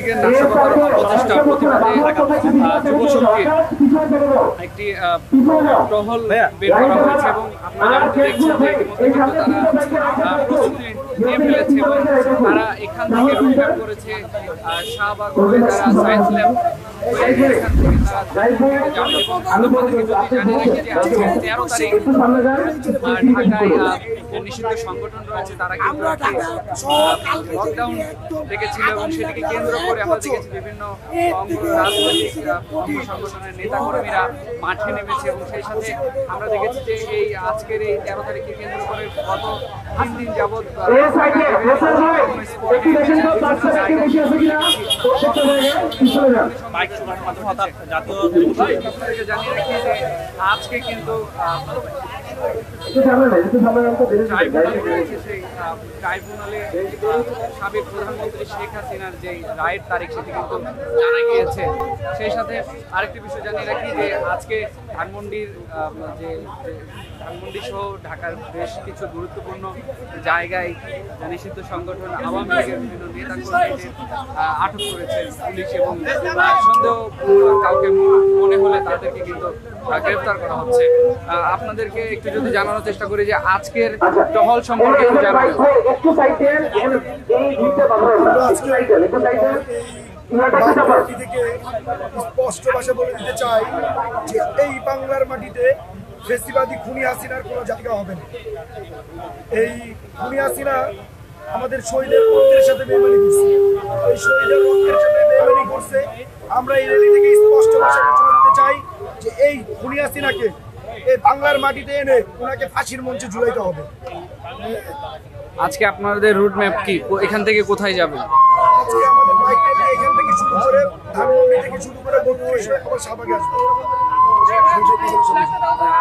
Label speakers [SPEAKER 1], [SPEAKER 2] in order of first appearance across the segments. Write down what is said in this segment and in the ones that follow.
[SPEAKER 1] লীগের নাশকতার অপচেষ্টার প্রতিবাদে যুবশক্তির একটি টহল বের করা হয়েছে এবং আপনারা দেখছেন যে ইতিমধ্যে কিন্তু তারা প্রস্তুতি নিয়ে ফেলেছে এবং তারা এখান থেকে রুটম্যাপ করেছে শাহবাগ হয়ে তারা সায়েন্স ল্যাব এখান থেকে তারা যাবে এবং আপনাদেরকে যদি জানিয়ে রাখি যে আজকে 13 তারিখ ঢাকায় নিষিদ্ধ সংগঠন রয়েছে তারা কিন্তু লকডাউন দেখেছিল এবং সেটিকে কেন্দ্র করে আমরা দেখেছি বিভিন্ন রাজনৈতিক সংগঠনের নেতাকর্মীরা মাঠে নেমেছে এবং সেই সাথে আমরা দেখেছি যে এই আজকের এই 13 তারিখকে কেন্দ্র করে গত 3 দিন যাবৎ জানিয়ে রাখি যে আজকে কিন্তু ট্রাইব্যুনালে সাবেক প্রধানমন্ত্রী শেখ হাসিনার যে রায়ের তারিখ সেটি কিন্তু জানা গিয়েছে। সেই সাথে আরেকটি বিষয় জানিয়ে রাখি যে আজকে ধানমন্ডির ধানমন্ডি সহ ঢাকার বেশ কিছু গুরুত্বপূর্ণ জায়গায় নিষিদ্ধ সংগঠন আওয়ামী লীগের বিভিন্ন নেতাকর্মীদের আটক করেছে পুলিশ এবং সন্দেহ কাউকে মনে হলে তাদেরকে কিন্তু গ্রেফতার করা হচ্ছে। আপনাদেরকে একটু যদি জানানোর চেষ্টা করি যে আজকের টহল সম্পর্কে একটু জানাবেন।
[SPEAKER 2] স্পষ্ট ভাষা বলে দিতে চাই যে এই বাংলার মাটিতে ফেসিবাদী খুনি হাসিনার কোনো জায়গা হবে না। এই খুনি হাসিনা আমাদের শহীদের রক্তের সাথে বেইমানি করছে, এই শহীদের রক্তের সাথে বেইমানি করছে। আমরা এই র্যালি থেকে স্পষ্ট ভাষায় ঘোষণা দিতে চাই যে এই খুনি হাসিনাকে এই বাংলার মাটিতে এনে ওনাকে ফাঁসির মঞ্চে ঝুলাইতে হবে।
[SPEAKER 1] আজকে আপনাদের রুট ম্যাপ কি, এখান থেকে কোথায় যাবে?
[SPEAKER 2] আজকে আমাদের বাইক র্যালি এখান থেকে শুরু করে ধানমন্ডি থেকে শুরু করে বত্রিশ আবার শাহবাগে আসবে।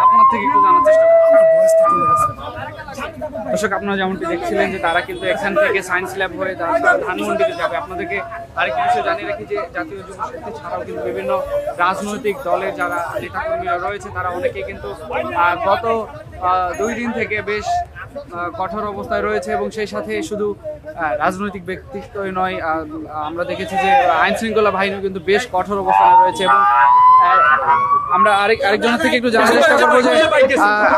[SPEAKER 1] আপনার থেকে একটু জানার চেষ্টা করুন। দর্শক, আপনারা যেমনটি দেখছিলেন যে তারা কিন্তু এখান থেকে সায়েন্স ল্যাব হয়ে ধানমন্ডিতে যাবে। আপনাদেরকে আরেকটি বিষয় জানিয়ে রাখি যে জাতীয় যুবশক্তি ছাড়াও কিন্তু বিভিন্ন রাজনৈতিক দলের যারা নেতাকর্মীরা রয়েছে তারা অনেকে কিন্তু গত 2 দিন থেকে বেশ কঠোর অবস্থায় রয়েছে এবং সেই সাথে শুধু রাজনৈতিক ব্যক্তিত্বই নয়, আমরা দেখেছি যে আইন শৃঙ্খলা বাহিনী কিন্তু বেশ কঠোর অবস্থানে রয়েছে এবং আমরা আরেকজনের থেকে একটু জানার চেষ্টা করবো যে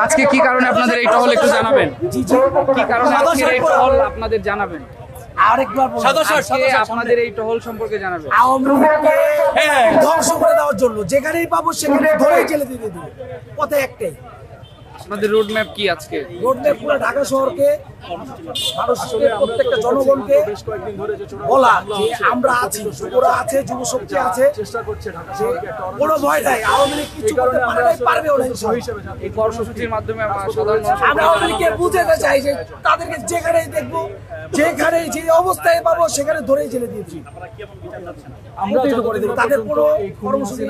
[SPEAKER 1] আজকে কি কারণে আপনাদের এই টহল একটু জানাবেন, কি কারণে আজকের এই টহল আপনাদের জানাবেন, আপনাদের এই টহল সম্পর্কে জানাবেন।
[SPEAKER 3] ধ্বংস করে দেওয়ার জন্য যেখানেই পাবো সেখানে ধরেই জেলে দিয়ে দেবো, কথা একটাই।
[SPEAKER 1] আপনাদের রোড ম্যাপ কি আজকে?
[SPEAKER 3] রোড ম্যাপ পুরো ঢাকা শহরকে, মানুষকে, প্রত্যেকটা জনগণকে বলা যে আমরা আছি, ওরা আছে, যুবশক্তি আছে, চেষ্টা করছে কোনো ভয় নাই। আওয়ামী লীগ কিছু করতে পারবে ওরা
[SPEAKER 1] এই কর্মসূচির মাধ্যমে
[SPEAKER 3] আমরা আওয়ামী লীগকে বুঝাতে চাই যে তাদেরকে যেখানেই দেখবো, যেখানে যে অবস্থায় পাবো সেখানে ধরেই জেলে দিয়েছি। আমরা তাদের কোনো কর্মসূচি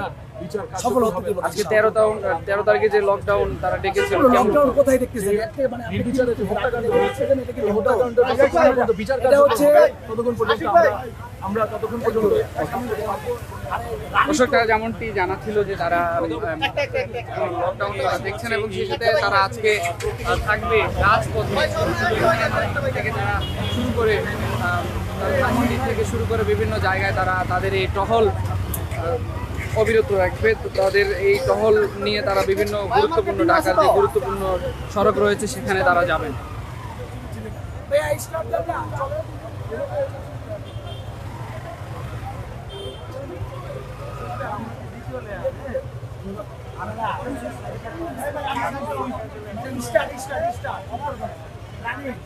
[SPEAKER 3] সফল হতে দেব।
[SPEAKER 1] আজকে 13 তারিখে যে লকডাউন তারা ডেকেছে,
[SPEAKER 3] লকডাউন কোথায় দেখতেছেন? মানে নির্বিচারে যে হত্যাকাণ্ড হচ্ছে, এটা কি লকডাউন? এটা হচ্ছে আমরা ততক্ষণ পর্যন্ত
[SPEAKER 1] দর্শকরা যেমনটি জানাচ্ছিল যে তারা লকডাউন দেখছেন এবং সেই সাথে তারা আজকে থাকবে রাজপথে থেকে তারা শুরু করে ধানমন্ডি থেকে শুরু করে বিভিন্ন জায়গায় তারা তাদের এই টহল অবিরত রাখবে। তাদের এই টহল নিয়ে তারা বিভিন্ন গুরুত্বপূর্ণ ঢাকার যে গুরুত্বপূর্ণ সড়ক রয়েছে সেখানে তারা যাবেন।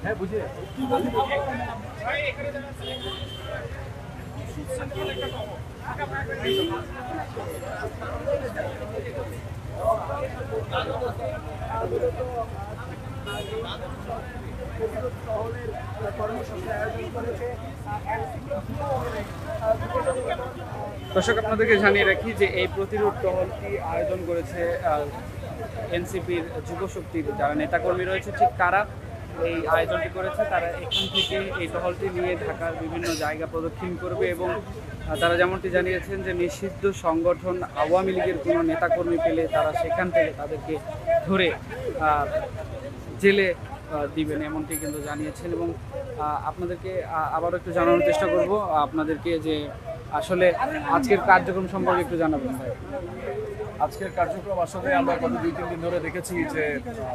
[SPEAKER 3] হ্যাঁ বুঝে
[SPEAKER 1] দর্শক, আপনাদেরকে জানিয়ে রাখি যে এই প্রতিরোধ টহলটি আয়োজন করেছে এনসিপির যুবশক্তির যারা নেতাকর্মী রয়েছে, ঠিক তারা এই আয়োজনটি করেছে। তারা এখান থেকে এই টহলটি নিয়ে ঢাকার বিভিন্ন জায়গা প্রদক্ষিণ করবে এবং তারা যেমনটি জানিয়েছেন যে নিষিদ্ধ সংগঠন আওয়ামী লীগের কোনো নেতাকর্মী পেলে তারা সেখান থেকে তাদেরকে ধরে জেলে দিবেন, এমনটি কিন্তু জানিয়েছেন। এবং আপনাদেরকে আবারও একটু জানানোর চেষ্টা করব আপনাদেরকে যে আসলে আজকের কার্যক্রম সম্পর্কে একটু জানাবেন ভাই।
[SPEAKER 4] আজকের কার্যক্রম আসলে আমরা গত 2-3 দিন ধরে দেখেছি যে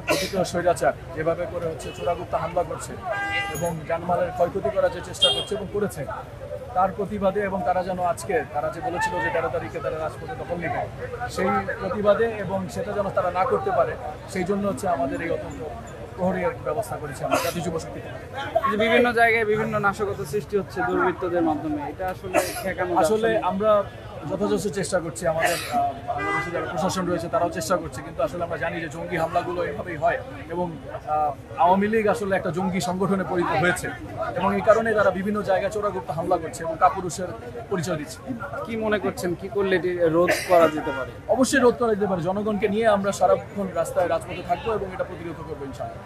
[SPEAKER 4] কথিত স্বৈরাচার যেভাবে করে হচ্ছে চোরাগুপ্তা হামলা করছে এবং জানমালের ক্ষয়ক্ষতি করার যে চেষ্টা করছে এবং করেছে, তার প্রতিবাদে এবং তারা যেন আজকে তারা যে বলেছিল যে 13 তারিখে তারা রাজপথে দখল নেবে, সেই প্রতিবাদে এবং সেটা যেন তারা না করতে পারে, সেই জন্য হচ্ছে আমাদের এই অত্যন্ত প্রহরী ব্যবস্থা করেছে আমরা জাতীয় যুব শক্তি থেকে।
[SPEAKER 1] যে বিভিন্ন জায়গায় বিভিন্ন নাশকতা সৃষ্টি হচ্ছে দুর্বৃত্তদের মাধ্যমে, এটা আসলে ঠেকানো
[SPEAKER 4] আসলে আমরা যথাযথ চেষ্টা করছি, আমাদের বাংলাদেশে যারা প্রশাসন রয়েছে তারাও চেষ্টা করছে, কিন্তু আসলে আমরা জানি যে জঙ্গি হামলাগুলো এভাবেই হয় এবং আওয়ামী লীগ আসলে একটা জঙ্গি সংগঠনে পরিণত হয়েছে এবং এই কারণে তারা বিভিন্ন জায়গায় চোরাগুপ্ত হামলা করছে এবং কাপুরুষের পরিচয় দিচ্ছে।
[SPEAKER 1] কি মনে করছেন, কি করলে এটি রোধ করা যেতে পারে?
[SPEAKER 4] অবশ্যই রোধ করা যেতে পারে, জনগণকে নিয়ে আমরা সারাক্ষণ রাস্তায় রাজপথে থাকবো এবং এটা প্রতিরোধ করবো ইনশাআল্লাহ।